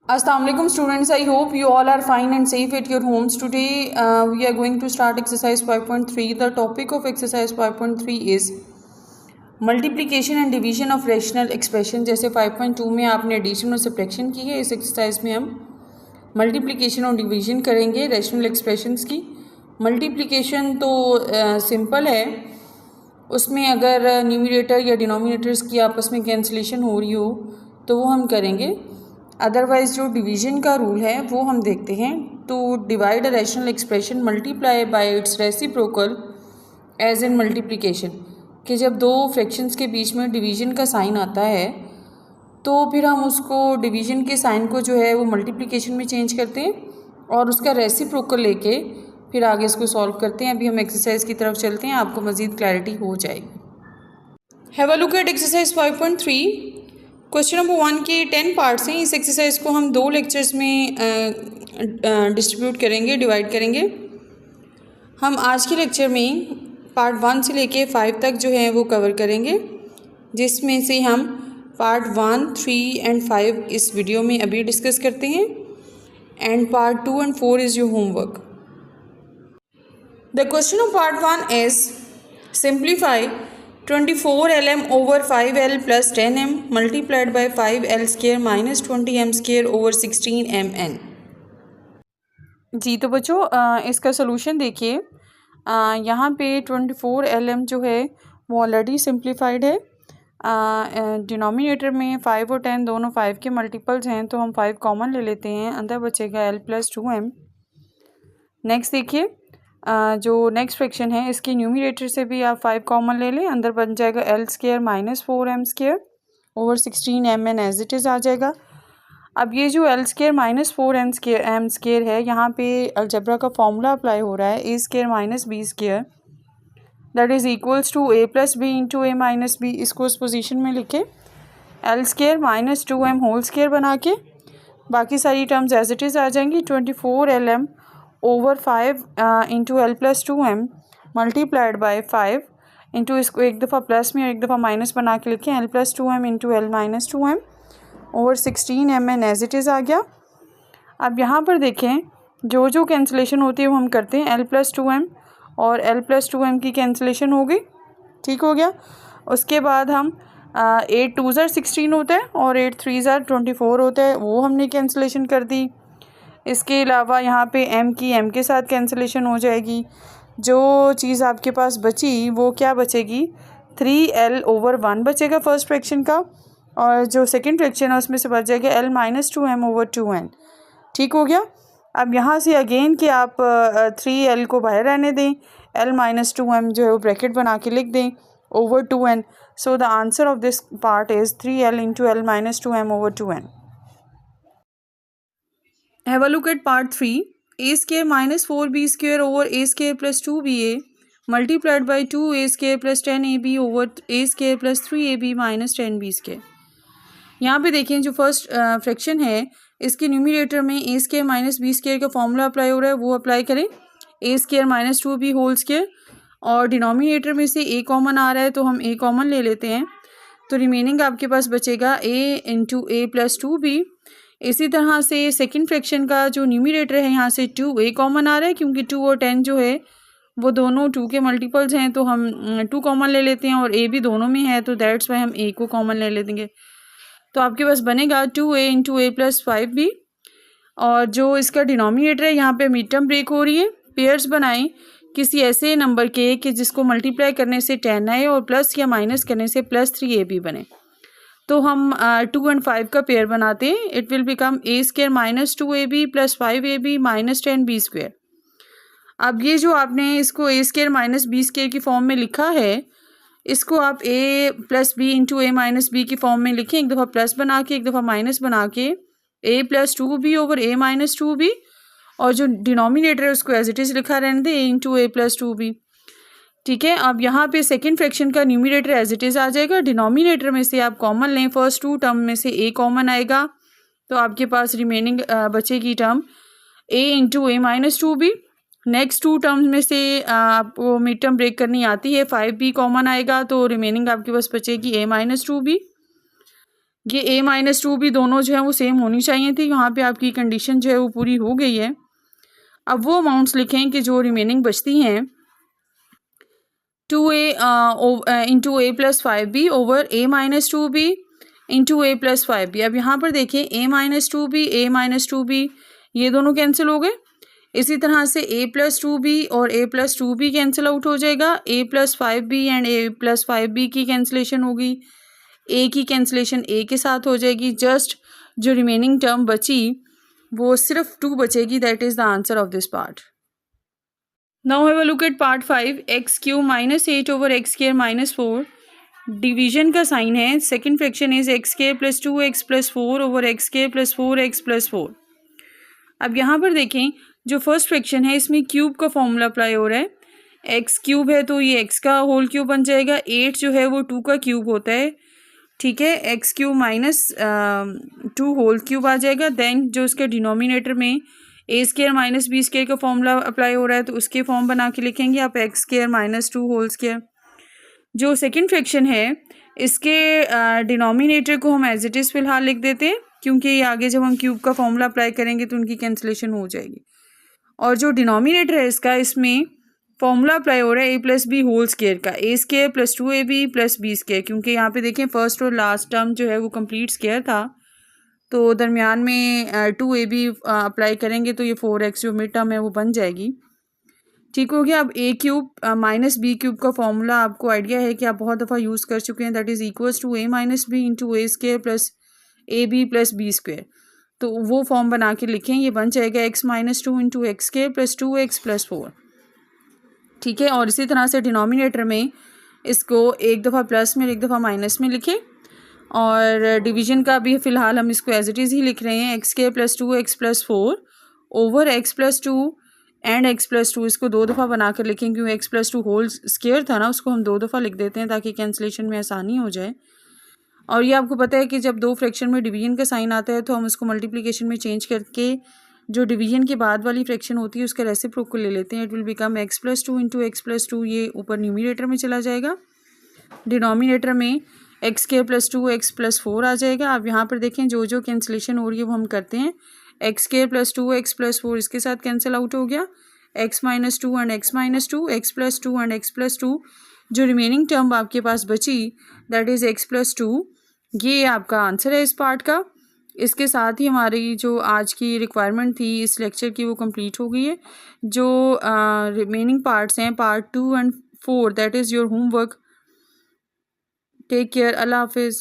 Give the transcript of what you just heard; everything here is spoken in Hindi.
Assalamualaikum students, I hope you all are fine and safe at your homes. Today we are going to start exercise 5.3. The topic of exercise 5.3 is multiplication and division of rational expression. जैसे 5.2 में आपने एडिशन और सब्ट्रैक्शन की है, इस एक्सरसाइज में हम मल्टीप्लिकेशन और डिवीजन करेंगे रैशनल एक्सप्रेशंस की। मल्टीप्लिकेशन तो सिंपल है, उसमें अगर न्यूमरेटर या डिनोमिनेटर्स की आपस में कैंसिलेशन हो रही हो तो वो हम करेंगे। अदरवाइज़ जो डिवीजन का रूल है वो हम देखते हैं। तो divide a rational expression multiply by its reciprocal as in multiplication, कि जब दो फ्रैक्शंस के बीच में डिवीजन का साइन आता है तो फिर हम उसको डिवीजन के साइन को जो है वो मल्टीप्लिकेशन में चेंज करते हैं और उसका रेसिप्रोकल लेके फिर आगे इसको सॉल्व करते हैं। अभी हम एक्सरसाइज की तरफ चलते हैं, आपको मज़ीद क्लैरिटी हो जाएगी। Have a look at exercise 5.3। Question number 1 के 10 पार्ट्स हैं। इस एक्सरसाइज को हम 2 लेक्चर्स में डिस्ट्रीब्यूट करेंगे, डिवाइड करेंगे। हम आज के लेक्चर में पार्ट 1 से लेके 5 तक जो है वो कवर करेंगे, जिसमें से हम पार्ट 1, 3 एंड 5 इस वीडियो में अभी डिस्कस करते हैं and part 2 and 4 is your homework. The question of part 1 is simplify 24lm over 5l plus 10m multiplied by 5l square minus 20m square over 16mn। जी तो बच्चों इसका सोल्यूशन देखिए। यहाँ पे 24lm जो है वो ऑलरेडी सिंप्लीफाइड है। डिनोमिनेटर में 5 और 10 दोनों 5 के मल्टीपल्स हैं, तो हम 5 कॉमन ले लेते हैं, अंदर बचेगा l plus 2m। नेक्स्ट देखिए, जो नेक्स्ट फ्रैक्शन है इसके न्यूमरेटर से भी आप 5 कॉमन ले लें, अंदर बन जाएगा l square minus 4m square over 16mn as it is आ जाएगा। अब ये जो l square minus 4m square है, यहाँ पे अलजब्रा का फॉर्मूला अप्लाई हो रहा है, a square minus b square that is equals to a plus B into a minus B. इसको इस पोजीशन में लिखे l square minus 2m whole square बना के बाकी सारी टर्म्स एज इट इज़ आ जाएंगी। 24lm over 5 into L plus 2m multiplied by 5 into, इसको एक दफ़ा प्लस में और एक दफ़ा माइनस बना के लिखें, L plus 2m into L minus 2m over 16mn as it is आ गया। अब यहाँ पर देखें जो जो कैंसिलेशन होती है वो हम करते हैं। एल प्लस 2m और एल प्लस 2m की कैंसिलेशन हो गई, ठीक हो गया। उसके बाद हम 8 2 ज़ार 16 होता है और 8 3 ज़ार 24 होता है, वो हमने कैंसिलेशन कर दी। इसके अलावा यहाँ पे m की m के साथ कैंसिलेशन हो जाएगी। जो चीज़ आपके पास बची वो क्या बचेगी, 3l ओवर 1 बचेगा फर्स्ट फ्रैक्शन का, और जो सेकंड फ्रैक्शन है उसमें से बच जाएगा l minus 2m over 2n, ठीक हो गया। अब यहाँ से अगेन कि आप 3l को बाहर रहने दें, l माइनस 2m जो है वो ब्रैकेट बना के लिख दें over 2n। So the answer of this part is 3l into l minus 2m over 2n। Have a look at part 3. A square minus 4b square over a square plus 2ba multiplied by 2a square plus 10ab over a square plus 3ab minus 10b square। यहाँ पे देखें जो फर्स्ट फ्रैक्शन है इसके न्यूमरेटर में a square minus b square का फॉर्मूला अप्लाई हो रहा है, वो अप्लाई करें। a square minus 2b whole square, और डिनोमिनेटर में से a कॉमन आ रहा है तो हम a कॉमन ले लेते हैं, तो रिमेनिंग आपके पास बचेगा a into a plus 2b। इसी तरह से सेकंड फ्रैक्शन का जो न्यूमरेटर है यहाँ से 2a कॉमन आ रहा है, क्योंकि 2 और 10 जो है वो दोनों 2 के मल्टीपल्स हैं, तो हम 2 कॉमन ले लेते हैं और a भी दोनों में है, तो दैट्स वाई हम a को कॉमन ले लेंगे। तो आपके पास बनेगा 2a into a plus 5b। और जो इसका डिनोमिनेटर है यहाँ पे मिड टर्म ब्रेक हो रही है, पेयर्स बनाएं किसी ऐसे नंबर के कि जिसको मल्टीप्लाई करने से 10 आए और प्लस या माइनस करने से प्लस 3ab बने। तो हम 2 एंड 5 का पेयर बनाते हैं, it will become a square minus 2ab plus 5ab minus 10b square. अब ये जो आपने इसको a square minus b square की फॉर्म में लिखा है, इसको आप a plus b into a minus b की फॉर्म में लिखें, एक दफ़ा प्लस बना के एक दफ़ा माइनस बना के a plus 2b over a minus 2b, और जो डिनोमिनेटर है उसको एज इट इज़ लिखा रहने दें a into a plus 2b, ठीक है। अब यहाँ पे सेकंड फ्रैक्शन का न्यूमरेटर एज इट इज़ आ जाएगा, डिनोमिनेटर में से आप कॉमन लें, फर्स्ट 2 टर्म में से a कॉमन आएगा, तो आपके पास रिमेनिंग बचेगी term a into a minus 2b। Next 2 terms में से आपको मिड टर्म ब्रेक करनी आती है, 5b कॉमन आएगा, तो रिमेनिंग आपके पास बचेगी a माइनस 2b। ये a माइनस टू भी दोनों जो है वो सेम होनी चाहिए थी। यहाँ पे आपकी कंडीशन जो है वो पूरी हो गई है। अब वो अमाउंट्स लिखें कि जो रिमेनिंग बचती हैं 2a into A plus 5b over a minus 2b into A plus 5b। अब यहाँ पर देखें a minus 2b a minus 2b ये दोनों कैंसिल हो गए। इसी तरह से a प्लस 2b और a plus 2b cancel out हो जाएगा। a plus 5b and a plus 5b की कैंसिलेशन होगी। a की कैंसिलेशन a के साथ हो जाएगी। जस्ट जो रिमेनिंग टर्म बची वो सिर्फ 2 बचेगी। That is the answer of this part. Now have a look at part 5 x Q minus 8 over x square minus 4। Division का साइन है। Second fraction is x square plus 2x plus 4 over x square plus 4x plus 4। अब यहाँ पर देखें जो फर्स्ट फ्रैक्शन है इसमें क्यूब का फॉर्मूला अप्लाई हो रहा है। एक्स क्यूब है तो ये एक्स का होल क्यूब बन जाएगा। 8 जो है वो 2 का क्यूब होता है, ठीक है। X cube minus 2 whole cube आ जाएगा। देन जो उसके डिनोमिनेटर में a square minus b square का फॉर्मूला अप्लाई हो रहा है तो उसके फॉर्म बना के लिखेंगे आप X square minus 2 whole square. जो सेकंड फ्रैक्शन है इसके डिनोमिनेटर को हम एज इट इज़ फिलहाल लिख देते हैं, क्योंकि आगे जब हम क्यूब का फॉर्मूला अप्लाई करेंगे तो उनकी कैंसिलेशन हो जाएगी। और जो डिनोमिनेटर है इसका, इसमें फॉर्मूला अप्लाई हो रहा है a plus b whole square का, a square plus 2ab plus b square. क्योंकि यहाँ पे देखें फर्स्ट और लास्ट टर्म जो है वो कंप्लीट स्केयर था तो दरमियान में 2ab अप्लाई करेंगे तो ये 4x जो मिड टर्म है वो बन जाएगी। ठीक हो गया। अब A cube minus B cube का फॉर्मूला आपको आइडिया है कि आप बहुत दफ़ा यूज़ कर चुके हैं। That is equals to a minus B into A square plus A B plus B square. तो वो फॉर्म बना के लिखें, ये बन जाएगा x minus 2 into x square plus 2x plus 4, ठीक है। और इसी तरह से डिनोमिनेटर में इसको एक दफ़ा प्लस में एक दफ़ा माइनस में लिखें। और डिवीजन का भी फ़िलहाल हम इसको एज इट इज़ ही लिख रहे हैं। X square plus 2x plus 4 over x plus 2 and x plus 2, इसको 2 दफ़ा बना कर लिखें क्योंकि x प्लस 2 होल स्केयर था ना, उसको हम 2 दफ़ा लिख देते हैं ताकि कैंसिलेशन में आसानी हो जाए। और ये आपको पता है कि जब 2 फ्रैक्शन में डिवीजन का साइन आता है तो हम उसको मल्टीप्लिकेशन में चेंज करके जो डिवीजन के बाद वाली फ्रैक्शन होती है उसका रेसिप्रोकल ले लेते हैं। It will become x plus 2 into x plus 2, ये ऊपर न्यूमिनेटर में चला जाएगा। डिनोमिनेटर में x square plus 2x plus 4 आ जाएगा। अब यहाँ पर देखें जो जो कैंसिलेशन हो रही है वो हम करते हैं। X square plus 2x plus 4 इसके साथ कैंसिल आउट हो गया। x minus 2 and x minus 2, x plus 2 and x plus 2। जो रिमेनिंग टर्म आपके पास बची दैट इज़ x प्लस 2। ये आपका आंसर है इस पार्ट का। इसके साथ ही हमारी जो आज की रिक्वायरमेंट थी इस लेक्चर की वो कंप्लीट हो गई है। जो रिमेनिंग पार्ट्स हैं part 2 and 4 that is your homework. Take care, अल्लाह हाफिज़।